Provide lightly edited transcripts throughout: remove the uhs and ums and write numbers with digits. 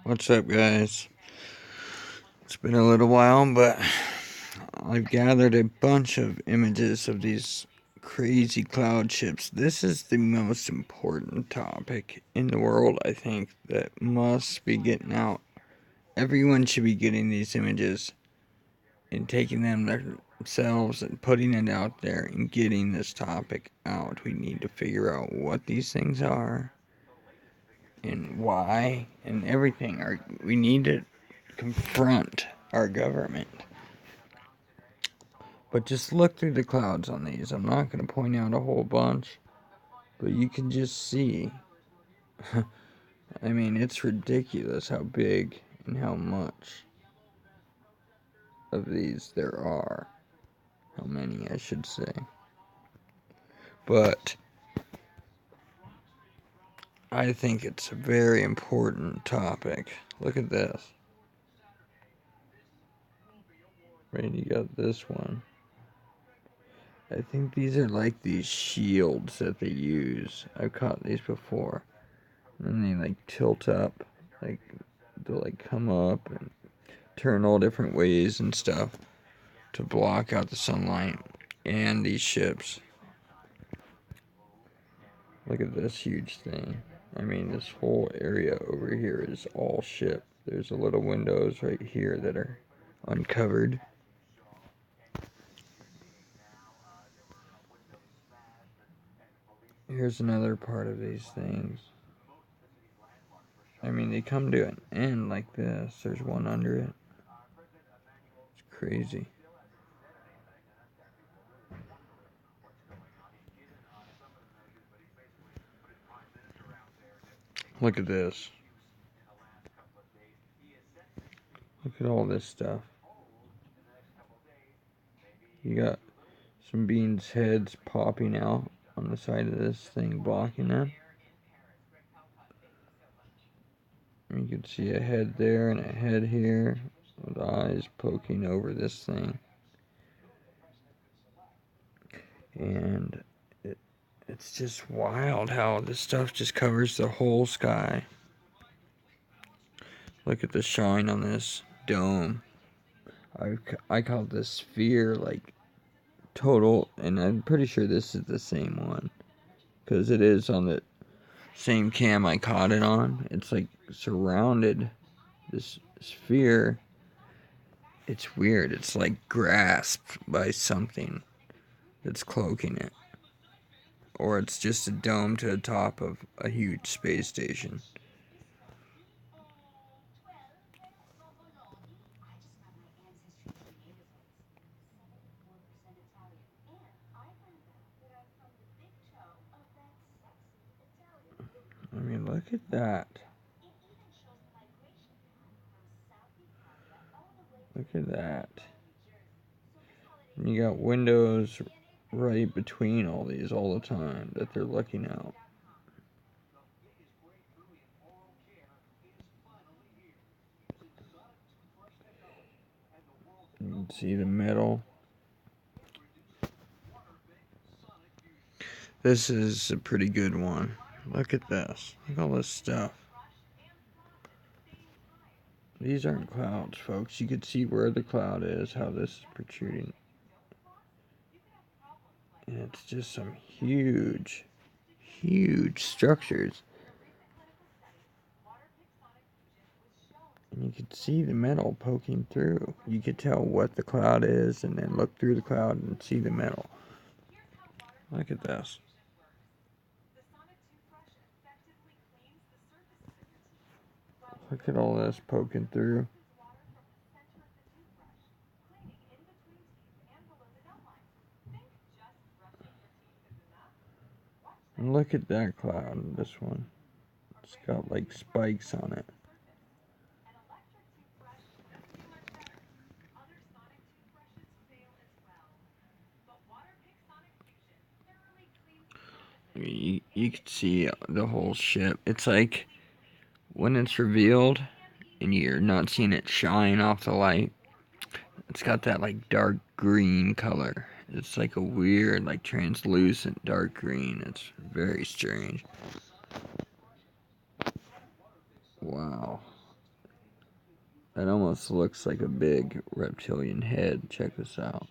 What's up, guys? It's been a little while, but I've gathered a bunch of images of these crazy cloud ships. This is the most important topic in the world, I think, that must be getting out. Everyone should be getting these images and taking them themselves and putting it out there and getting this topic out. We need to figure out what these things are and why and everything. We need to confront our government. But just look through the clouds on these. I'm not going to point out a whole bunch, but you can just see. I mean, it's ridiculous how big and how much of these there are. How many, I should say. But I think it's a very important topic. Look at this. Right, you got this one. I think these are like these shields that they use. I've caught these before. And they like tilt up. Like they'll like come up and turn all different ways and stuff to block out the sunlight and these ships. Look at this huge thing. I mean, this whole area over here is all ship. There's a little windows right here that are uncovered. Here's another part of these things. I mean, they come to an end like this. There's one under it. It's crazy. Look at this. Look at all this stuff. You got some beans' heads popping out on the side of this thing, blocking them. You can see a head there and a head here with eyes poking over this thing. And it's just wild how this stuff just covers the whole sky. Look at the shine on this dome. I call this sphere like total, and I'm pretty sure this is the same one because it is on the same cam I caught it on. It's like surrounded this sphere. It's weird. It's like grasped by something that's cloaking it. Or it's just a dome to the top of a huge space station. I mean, look at that. Look at that. And you got windows right between all these all the time that they're looking out. You can see the metal. This is a pretty good one. Look at this. Look at all this stuff. These aren't clouds, folks. You can see where the cloud is, how this is protruding. And it's just some huge, huge structures. And you could see the metal poking through. You could tell what the cloud is and then look through the cloud and see the metal. Look at this. Look at all this poking through. And look at that cloud, this one. It's got like spikes on it. You can see the whole ship. It's like when it's revealed and you're not seeing it shine off the light, it's got that like dark green color. It's like a weird, like translucent dark green. It's very strange. Wow. That almost looks like a big reptilian head. Check this out.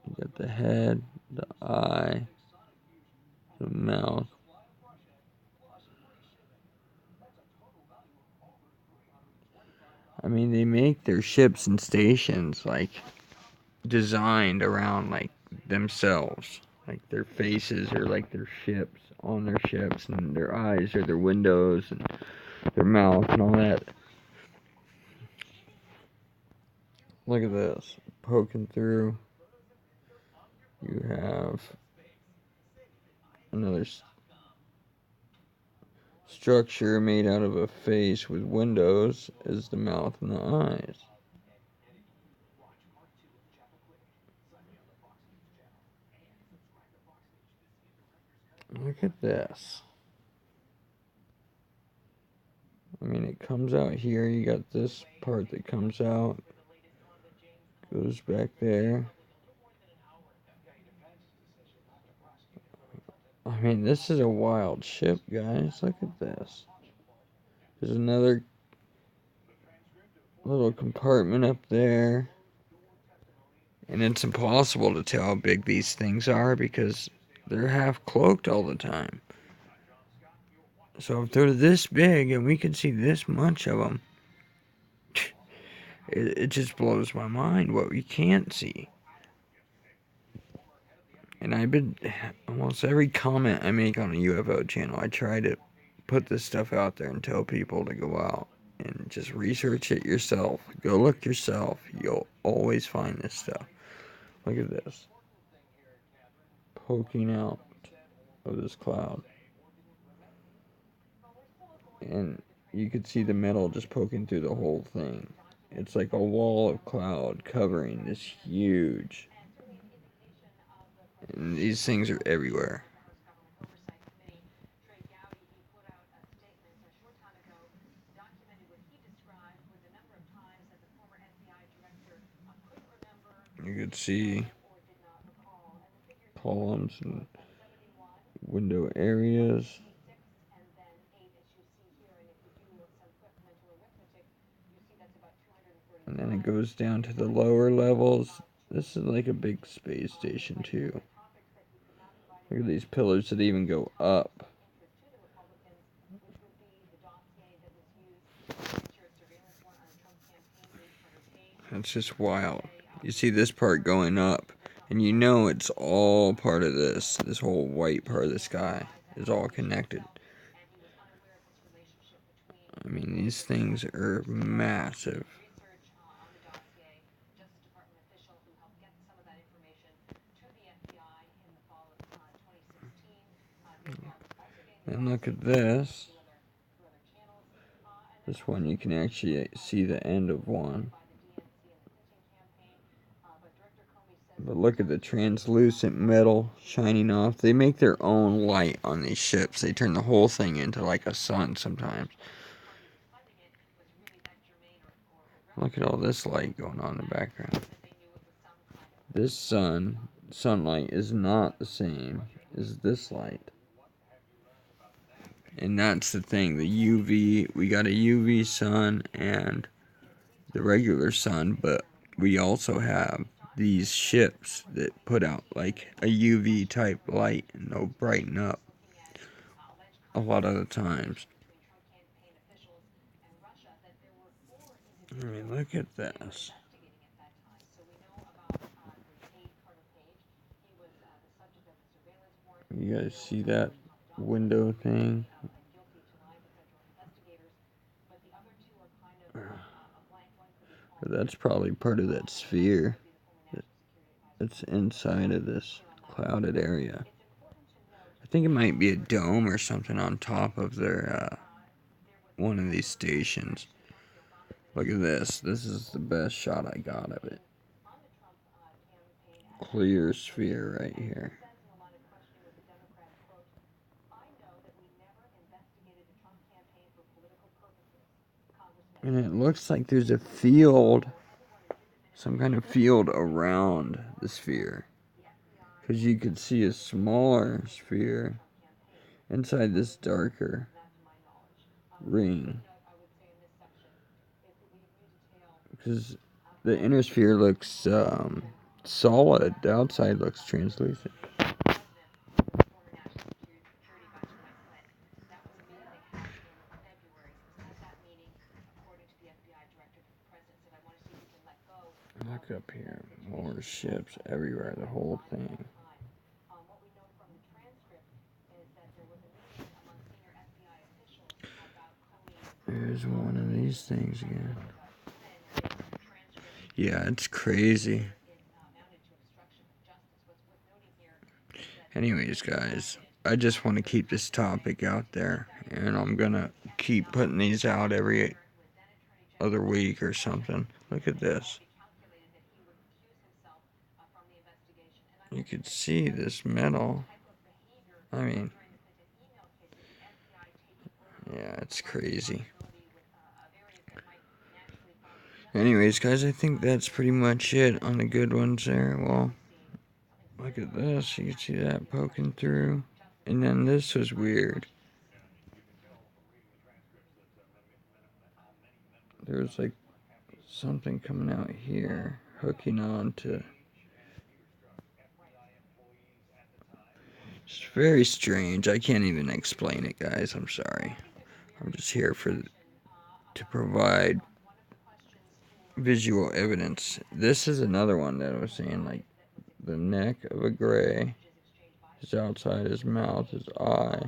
You got the head, the eye, the mouth. I mean, they make their ships and stations, like, designed around, like, themselves. Like, their faces are like their ships, on their ships, and their eyes are their windows, and their mouth, and all that. Look at this. Poking through. You have another structure made out of a face with windows as the mouth and the eyes. Look at this. I mean, it comes out here. You got this part that comes out, goes back there. I mean, this is a wild ship, guys. Look at this. There's another little compartment up there. And it's impossible to tell how big these things are because they're half cloaked all the time. So if they're this big and we can see this much of them, it just blows my mind what we can't see. And I've been, almost every comment I make on a UFO channel, I try to put this stuff out there and tell people to go out and just research it yourself. Go look yourself. You'll always find this stuff. Look at this. Poking out of this cloud. And you could see the metal just poking through the whole thing. It's like a wall of cloud covering this huge. And these things are everywhere. You could see columns and window areas. And then it goes down to the lower levels. This is like a big space station too. Look at these pillars that even go up. That's just wild. You see this part going up, and you know it's all part of this. This whole white part of the sky is all connected. I mean, these things are massive. And look at this. This one you can actually see the end of one. But look at the translucent metal shining off. They make their own light on these ships. They turn the whole thing into like a sun sometimes. Look at all this light going on in the background. This sunlight is not the same as this light. And that's the thing, the UV, we got a UV sun and the regular sun, but we also have these ships that put out like a UV type light and they'll brighten up a lot of the times. I mean, look at this. You guys see that window thing? But that's probably part of that sphere that's inside of this clouded area. I think it might be a dome or something on top of their one of these stations. Look at this. This is the best shot I got of it. Clear sphere right here. And it looks like there's a field, some kind of field around the sphere. Because you could see a smaller sphere inside this darker ring. because the inner sphere looks solid. The outside looks translucent. Look up here. More ships everywhere. The whole thing. There's one of these things again. Yeah, it's crazy. Anyways, guys, I just want to keep this topic out there, and I'm gonna keep putting these out every other week or something. Look at this. You could see this metal. I mean, yeah, it's crazy. Anyways, guys, I think that's pretty much it on the good ones there. Well, look at this. You can see that poking through. And then this was weird. There's like something coming out here, hooking on to. It's very strange. I can't even explain it, guys. I'm sorry. I'm just here to provide visual evidence. This is another one that I was saying, like the neck of a gray, his outside, his mouth, his eye.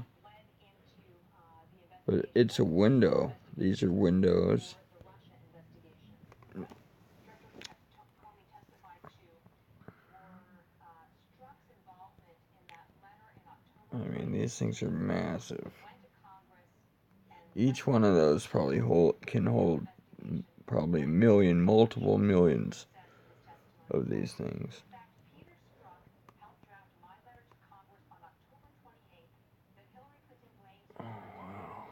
But it's a window. These are windows. I mean, these things are massive. Each one of those probably can hold probably a million, multiple millions of these things. Oh, wow.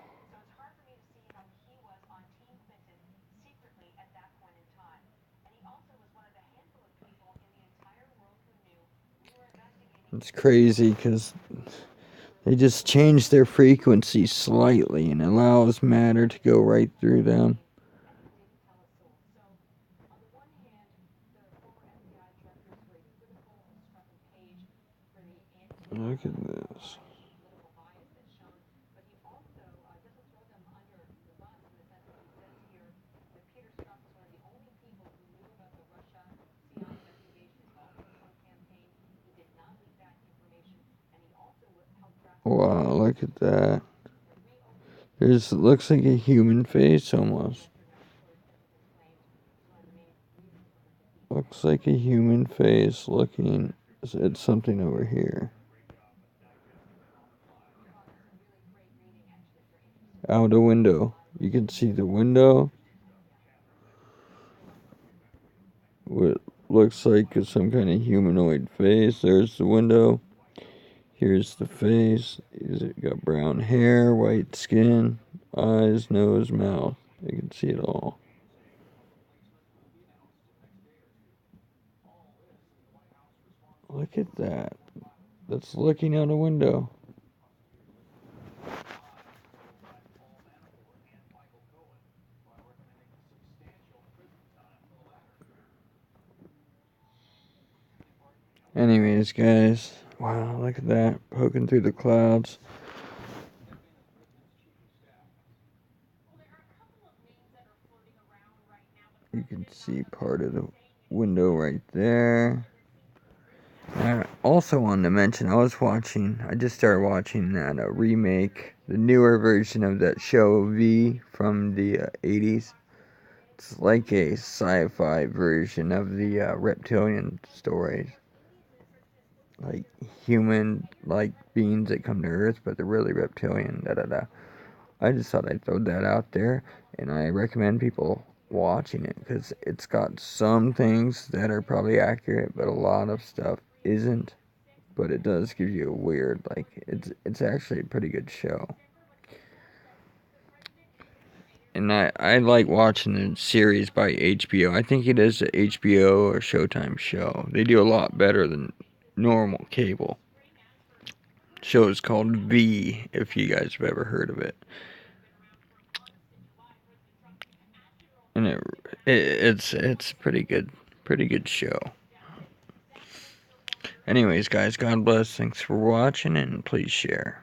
It's crazy because they just change their frequency slightly and allows matter to go right through them. Look at this. Wow, look at that. It looks like a human face almost. Looks like a human face looking at something over here. Out a window. You can see the window. What looks like some kind of humanoid face. There's the window. Here's the face. He's got brown hair, white skin, eyes, nose, mouth. You can see it all. Look at that. That's looking out a window. Anyways, guys. Wow, look at that. Poking through the clouds. You can see part of the window right there. I also wanted to mention, I just started watching that remake, the newer version of that show V from the 80s. It's like a sci-fi version of the reptilian stories. Like human-like beings that come to Earth, but they're really reptilian, da-da-da. I just thought I'd throw that out there, and I recommend people watching it, because it's got some things that are probably accurate, but a lot of stuff isn't. But it does give you a weird, like, it's actually a pretty good show. And I like watching the series by HBO. I think it is a HBO or Showtime show. They do a lot better than normal cable. Show is called V, if you guys have ever heard of it. And it's pretty good show. Anyways, guys, God bless. Thanks for watching, and please share.